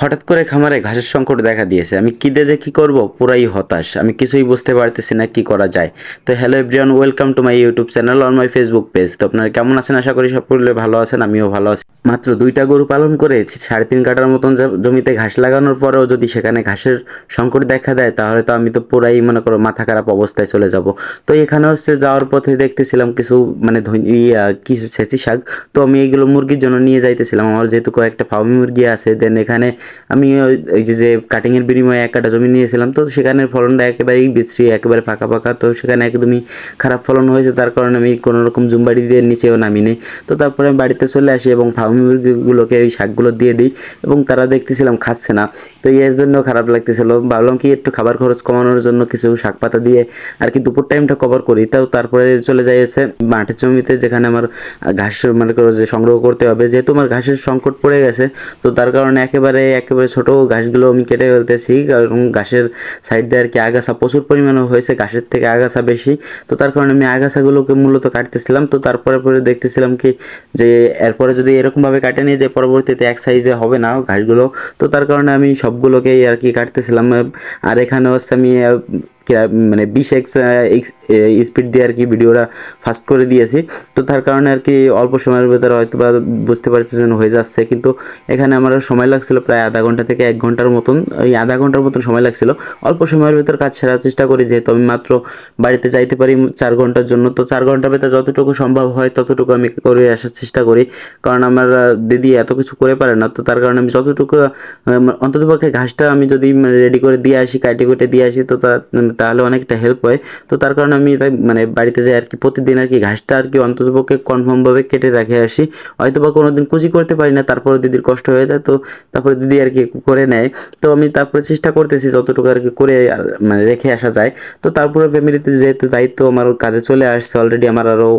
হঠাৎ করে খামারে ঘাসের সংকট দেখা দিয়েছে। আমি কি দিয়ে যে কি করব পুরাই হতাশ। আমি কিছুই বুঝতে পারতেছি না কি করা যায়। তো hello everyone, welcome to my YouTube channel on my Facebook page. তো আপনারা কেমন আছেন? আশা করি সকলে ভালো আছেন, আমিও ভালো আছি। মাত্র ২টা গরু পালন করে ৩.৫ কাঠার মতন জমিতে ঘাস লাগানোর পরেও যদি সেখানে ঘাসের সংকট দেখা দেয়, তাহলে তো আমি তো পুরাই মনে করো মাথা খারাপ অবস্থায় চলে যাব। তো এখানে হচ্ছে যাওয়ার পথে দেখতেছিলাম কিছু মানে কিছু ছেঁচি শাক। তো আমি এইগুলো মুরগির জন্য নিয়ে যাইতেছিলাম। আমার যেহেতু কয়েকটা ফার্মি মুরগি আছে, দেন এখানে আমি ওই যে কাটিংয়ের বিনিময়ে ১ কাঠা জমি নিয়েছিলাম, তো সেখানের ফলনটা একেবারেই বিশ্রী, একেবারে ফাঁকা ফাঁকা। তো সেখানে একদমই খারাপ ফলন হয়েছে, তার কারণে আমি কোনো রকম জুমবাড়ি দিয়ে নিচেও নামিনি। তো তারপরে আমি বাড়িতে চলে আসি এবং ফার্মি মুরগিগুলোকে ওই শাকগুলো দিয়ে দিই, এবং তারা দেখতেছিলাম খাচ্ছে না। তো এর জন্য খারাপ লাগতেছিল। ভাবলাম কি একটু খাবার খরচ কমানোর জন্য কিছু শাক পাতা দিয়ে আর কি দুপুর টাইমটা কভার করি। তাও তারপরে চলে যাই এসে মাঠের জমিতে, যেখানে আমার ঘাস মানে করো যে সংগ্রহ করতে হবে, যেহেতু আমার ঘাসের সংকট পড়ে গেছে। তো তার কারণে একেবারে ছোট ঘাসগুলো আমি কেটে ফেলতেছি, কারণ ঘাসের সাইড দিয়ে আর কি আগাছা প্রচুর পরিমাণে হয়েছে, ঘাসের থেকে আগাছা বেশি। তো তার কারণে আমি আগাছাগুলোকে মূলত কাটতেছিলাম। তো তারপরে পরে দেখতেছিলাম কি যে এরপরে যদি এরকমভাবে কাটে নিয়ে যে পরবর্তীতে এক সাইজে হবে না ঘাসগুলো। তো তার কারণে আমি সবগুলোকেই আর কি কাটতেছিলাম। আর এখানে হচ্ছে আমি মানে 20x স্পিড দিয়ে আর কি ভিডিওটা ফাস্ট করে দিয়েছি। তো তার কারণে আর কি অল্প সময়ের ভেতরে হয়তো বা বুঝতে পারতেছেন হয়ে যাচ্ছে, কিন্তু এখানে আমার সময় লাগছিল প্রায় আধা ঘন্টা থেকে 1 ঘন্টার মতন। ওই আধা ঘন্টার মতন সময় লাগছিল। অল্প সময়ের ভেতর কাজ সেরার চেষ্টা করি, যেহেতু আমি মাত্র বাড়িতে যাইতে পারি 4 ঘন্টার জন্য। তো 4 ঘন্টার ভেতরে যতটুকু সম্ভব হয় ততটুকু আমি করে আসার চেষ্টা করি, কারণ আমার দিদি এত কিছু করে পারে না। তো তার কারণে আমি যতটুকু অন্ততপক্ষে ঘাসটা আমি যদি রেডি করে দিয়ে আসি, কাটে কুটে দিয়ে আসি, তো তাহলে অনেকটা হেল্প হয়। তো তার কারণে আমি তাই মানে বাড়িতে যাই আর কি প্রতিদিন আর কি ঘাসটা আর কি অন্ততপক্ষে কনফার্মভাবে কেটে রেখে আসি। হয়তো বা কোনোদিন কুচি করতে পারি না, তারপরে দিদির কষ্ট হয়ে যায়। তো তারপরে দিদি আর কি করে নেয়। তো আমি তারপরে চেষ্টা করতেছি যতটুকু আর কি করে মানে রেখে আসা যায়। তো তারপরে ফ্যামিলিতে যেহেতু দায়িত্ব আমার কাঁধে চলে আসছে অলরেডি, আমার আরও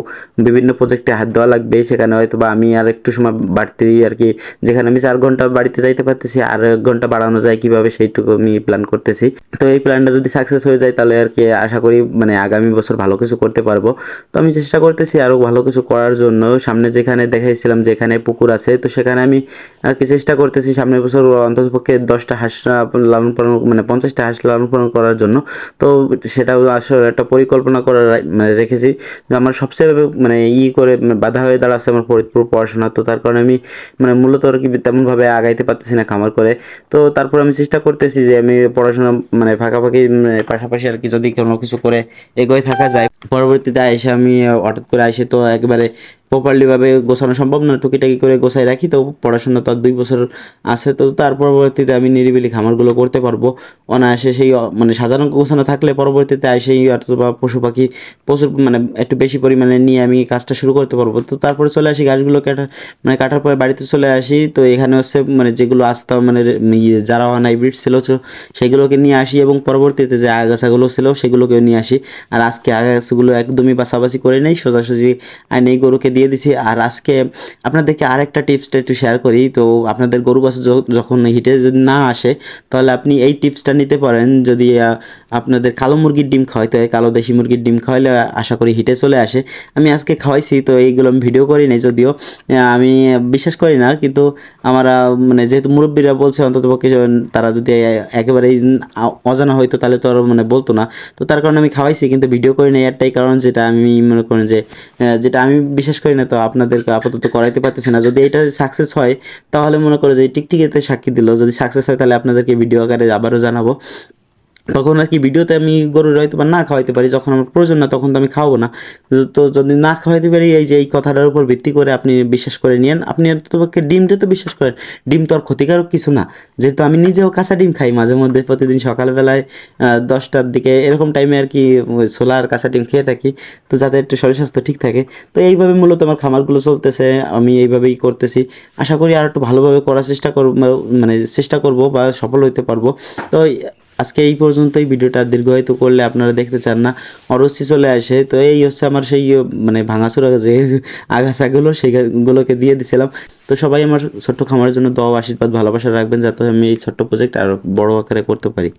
বিভিন্ন প্রজেক্টে হাত দেওয়া লাগবে। সেখানে হয়তো বা আমি আর একটু সময় বাড়তি আর কি, যেখানে আমি 4 ঘন্টা বাড়িতে যাইতে পারতেছি, আর 1 ঘন্টা বাড়ানো যায় কিভাবে সেইটুকু আমি প্ল্যান করতেছি। তো এই প্ল্যানটা যদি সাকসেস হয়ে যায়, তাহলে আর কি আশা করি মানে আগামী বছর ভালো কিছু করতে পারবো। তো আমি চেষ্টা করতেছি আরও ভালো কিছু করার জন্য। সামনে যেখানে দেখাইছিলাম যেখানে পুকুর আছে, তো সেখানে আমি আর কি চেষ্টা করতেছি সামনের বছর অন্ততপক্ষে 10টা হাঁস লালন পালন মানে 50টা হাঁস লালন পালন করার জন্য। তো সেটাও আসলে একটা পরিকল্পনা করে মানে রেখেছি। আমার সবচেয়ে মানে করে বাধা হয়ে দাঁড়াচ্ছে আমার ফরিদপুর পড়াশোনা। তো তার কারণে আমি মানে মূলত আর কি তেমনভাবে আগাইতে পারতেছি না খামার করে। তো তারপর আমি চেষ্টা করতেছি যে আমি পড়াশোনা মানে ফাঁকাফাঁকি মানে পাশাপাশি আর কি যদি কোনো কিছু করে এগোয় থাকা যায়, পরবর্তীতে আইসে আমি হঠাৎ করে আইসে তো একবারে প্রপারলি ভাবে গোছানো সম্ভব না, টুকিটাকি করে গোছাই রাখি। তো পড়াশোনা তো আর 2 বছর আছে, তো তার পরবর্তীতে আমি নিরিবিলি খামারগুলো করতে পারবো অনায়াসে। সেই মানে সাজানো গোছানো থাকলে পরবর্তীতে আইসেই অথবা পশু পাখি প্রচুর মানে একটু বেশি পরিমাণে নিয়ে আমি কাজটা শুরু করতে পারবো। তো তারপরে চলে আসি ঘাসগুলো মানে কাটার পরে বাড়িতে চলে আসি। তো এখানে হচ্ছে মানে যেগুলো আসতাম মানে যারা হাইব্রিড ছিল সেগুলোকে নিয়ে আসি, এবং পরবর্তীতে যে আগাছাগুলো ছিল সেগুলোকেও নিয়ে আসি। আর আজকে আগাছাগুলো একদমই বাছাবাছি করে নেই, সোজাসুজি আইনে গরুকে দিয়ে দিছি। আর আজকে আপনাদেরকে আরেকটা টিপসটা একটু শেয়ার করি। তো আপনাদের গরু বাছুর যখন হিটে যদি না আসে, তাহলে আপনি এই টিপসটা নিতে পারেন। যদি আপনাদের কালো মুরগির ডিম খাওয়াইতে হয়, কালো দেশি মুরগির ডিম খাওয়াইলে আশা করি হিটে চলে আসে। আমি আজকে খাওয়াইছি, তো এইগুলো আমি ভিডিও করি নাই যদিও, আমি বিশ্বাস করি না, কিন্তু আমার মানে যেহেতু মুরব্বীরা বলছে অন্ততপক্ষে তারা যদি একেবারেই অজানা হইতো তাহলে তো আর মানে বলতো না। তো তার কারণে আমি খাওয়াইছি, কিন্তু ভিডিও করি নাই। একটাই কারণ, যেটা আমি মনে করেন যে যেটা আমি বিশ্বাস করি না, তো আপনাদেরকে আপাতত করাইতে পারতেছি না। যদি এটা সাকসেস হয়, তাহলে মনে করো যে টিকটিকিতে সাক্ষী দিল, যদি সাকসেস হয় তাহলে আপনাদেরকে ভিডিও আকারে আবারও জানাবো। তখন আর কি ভিডিওতে আমি গরুর হয়তো বা না খাওয়াইতে পারি, যখন আমার প্রয়োজন না তখন তো আমি খাওয়াবো না। তো যদি না খাওয়াইতে পারি, এই যে এই কথাটার উপর ভিত্তি করে আপনি বিশ্বাস করে নিয়েন। আপনি অন্ততপক্ষে ডিমটা তো বিশ্বাস করেন, ডিম তো আর ক্ষতিকারক কিছু না। যেহেতু আমি নিজেও কাঁচা ডিম খাই মাঝে মধ্যে, প্রতিদিন সকালবেলায় 10টার দিকে এরকম টাইমে আর কি ছোলা আর কাঁচা ডিম খেয়ে থাকি, তো যাতে একটু শরীর স্বাস্থ্য ঠিক থাকে। তো এইভাবে মূলত আমার খামারগুলো চলতেছে, আমি এইভাবেই করতেছি। আশা করি আর একটু ভালোভাবে করার চেষ্টা করব, মানে চেষ্টা করব বা সফল হতে পারবো। তো আজকে এই পর্যন্তই। ভিডিওটা দীর্ঘায়িত করলে আপনারা দেখতে চান না, অরুচি চলে আসে। তো এই হচ্ছে আমার সেই মানে ভাঙাচোরা যে আগাছাগুলো সেইগুলোকে দিয়ে দিছিলাম। তো সবাই আমার ছোট্ট খামারের জন্য দোয়া আশীর্বাদ ভালোবাসা রাখবেন, যাতে আমি এই ছোট্ট প্রজেক্ট আরও বড় আকারে করতে পারি।